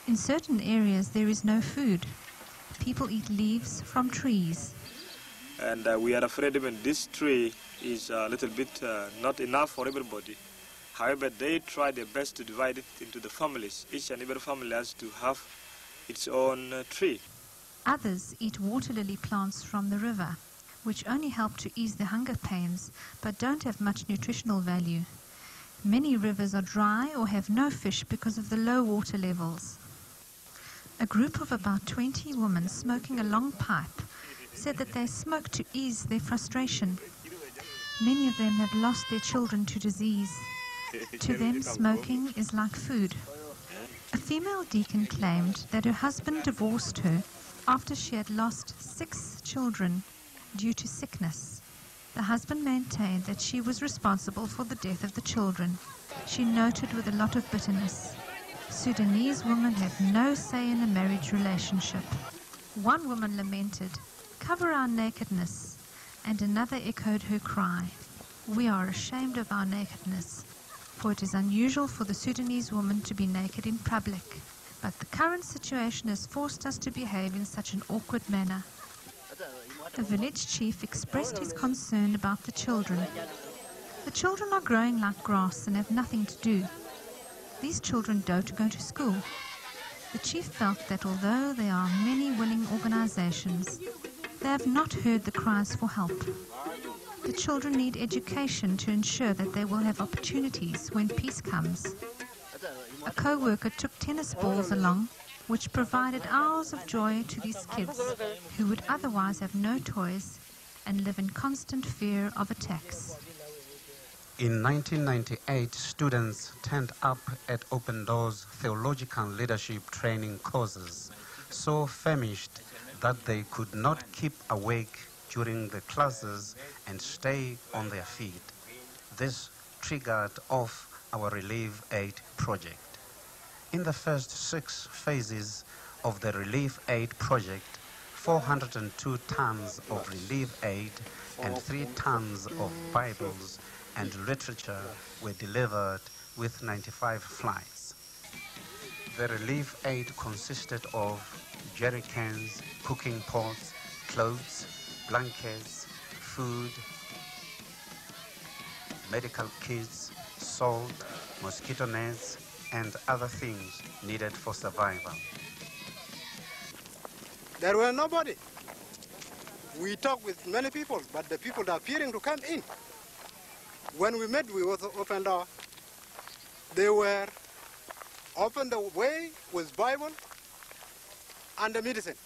In certain areas there is no food. People eat leaves from trees. And we are afraid even this tree is a little bit not enough for everybody. However, they try their best to divide it into the families. Each and every family has to have its own tree. Others eat water lily plants from the river, which only help to ease the hunger pains, but don't have much nutritional value. Many rivers are dry or have no fish because of the low water levels. A group of about 20 women smoking a long pipe said that they smoke to ease their frustration. Many of them have lost their children to disease. To them, smoking is like food. A female deacon claimed that her husband divorced her after she had lost 6 children due to sickness. The husband maintained that she was responsible for the death of the children. She noted with a lot of bitterness, Sudanese women have no say in a marriage relationship. One woman lamented, "Cover our nakedness," and another echoed her cry, "We are ashamed of our nakedness," for it is unusual for the Sudanese woman to be naked in public. But the current situation has forced us to behave in such an awkward manner. The village chief expressed his concern about the children. The children are growing like grass and have nothing to do. These children don't go to school. The chief felt that although there are many willing organizations, they have not heard the cries for help. The children need education to ensure that they will have opportunities when peace comes. A co-worker took tennis balls along, which provided hours of joy to these kids who would otherwise have no toys and live in constant fear of attacks. In 1998, students turned up at Open Doors theological leadership training courses, so famished that they could not keep awake during the classes and stay on their feet. This triggered off our Relief Aid project. In the first 6 phases of the Relief Aid project, 402 tons of relief aid and 3 tons of Bibles and literature were delivered with 95 flights. The relief aid consisted of jerry cans, cooking pots, clothes, blankets, food, medical kits, salt, mosquito nets, and other things needed for survival. There were nobody. We talked with many people, but the people are fearing to come in. When we met with Open Door, they were open the way with Bible and the medicine.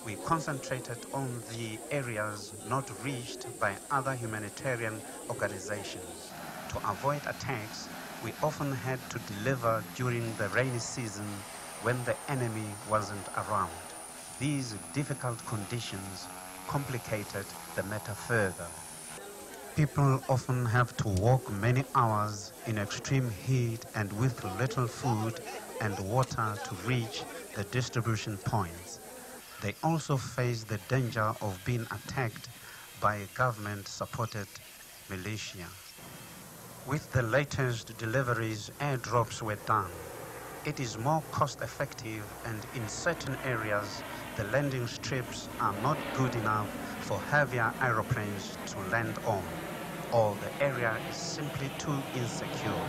We concentrated on the areas not reached by other humanitarian organizations. To avoid attacks, we often had to deliver during the rainy season when the enemy wasn't around. These difficult conditions complicated the matter further. People often have to walk many hours in extreme heat and with little food and water to reach the distribution points. They also face the danger of being attacked by government-supported militia. With the latest deliveries, airdrops were done. It is more cost-effective, and in certain areas, the landing strips are not good enough for heavier aeroplanes to land on, or the area is simply too insecure.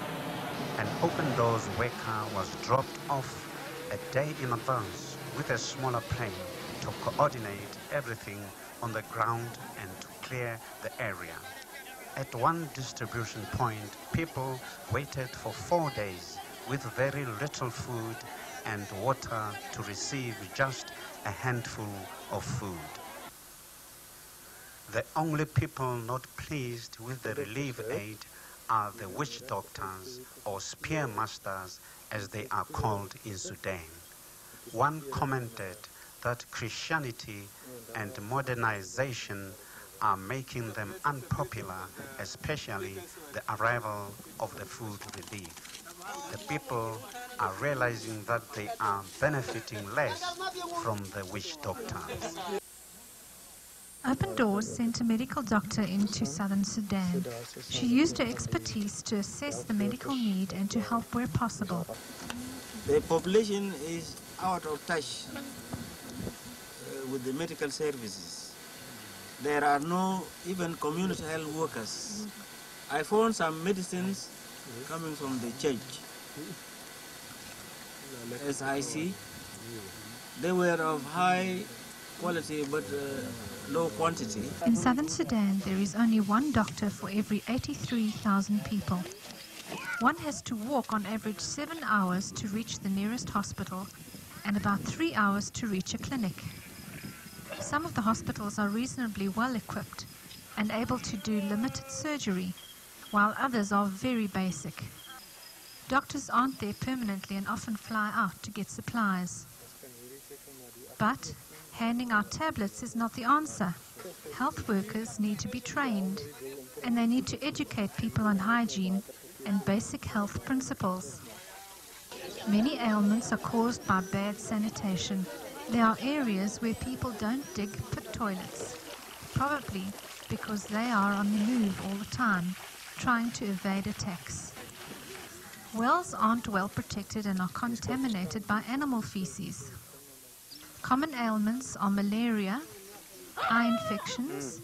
An Open Doors worker was dropped off a day in advance with a smaller plane to coordinate everything on the ground and to clear the area. At one distribution point, people waited for 4 days with very little food and water to receive just a handful of food. The only people not pleased with the relief aid are the witch doctors, or spear masters as they are called in Sudan. One commented that Christianity and modernization are making them unpopular, especially the arrival of the food relief. The people are realizing that they are benefiting less from the witch doctors. Open Doors sent a medical doctor into southern Sudan. She used her expertise to assess the medical need and to help where possible. The population is out of touch with the medical services. There are no even community health workers. I found some medicines coming from the church. As I see, they were of high quality but low quantity. In southern Sudan, there is only one doctor for every 83,000 people. One has to walk on average 7 hours to reach the nearest hospital and about 3 hours to reach a clinic. Some of the hospitals are reasonably well equipped and able to do limited surgery, while others are very basic. Doctors aren't there permanently and often fly out to get supplies. But handing out tablets is not the answer. Health workers need to be trained, and they need to educate people on hygiene and basic health principles. Many ailments are caused by bad sanitation. There are areas where people don't dig pit toilets, probably because they are on the move all the time, trying to evade attacks. Wells aren't well protected and are contaminated by animal feces. Common ailments are malaria, eye infections,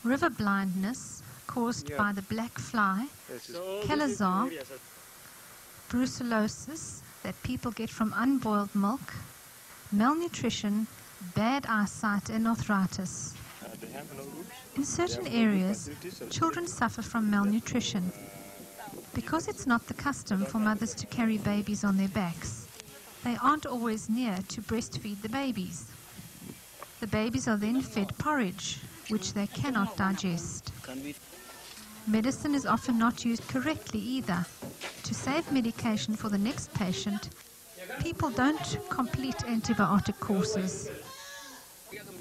river blindness caused by the black fly, calazar, brucellosis that people get from unboiled milk, malnutrition, bad eyesight and arthritis. In certain areas, children suffer from malnutrition. Because it's not the custom for mothers to carry babies on their backs, they aren't always near to breastfeed the babies. The babies are then fed porridge, which they cannot digest. Medicine is often not used correctly either. To save medication for the next patient, people don't complete antibiotic courses.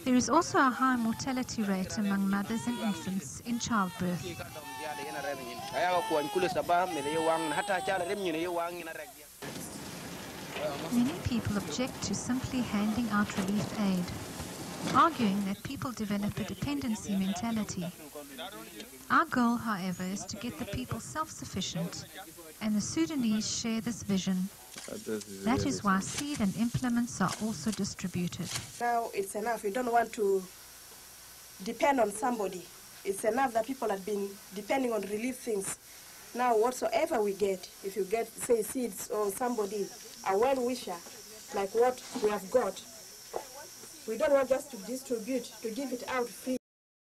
There is also a high mortality rate among mothers and infants in childbirth. Many people object to simply handing out relief aid, arguing that people develop a dependency mentality. Our goal, however, is to get the people self-sufficient, and the Sudanese share this vision. That is why seed and implements are also distributed. Now it's enough. We don't want to depend on somebody. It's enough that people have been depending on relief things. Now whatsoever we get, if you get, say, seeds or somebody, a well-wisher, like what we have got, we don't want just to distribute, to give it out free.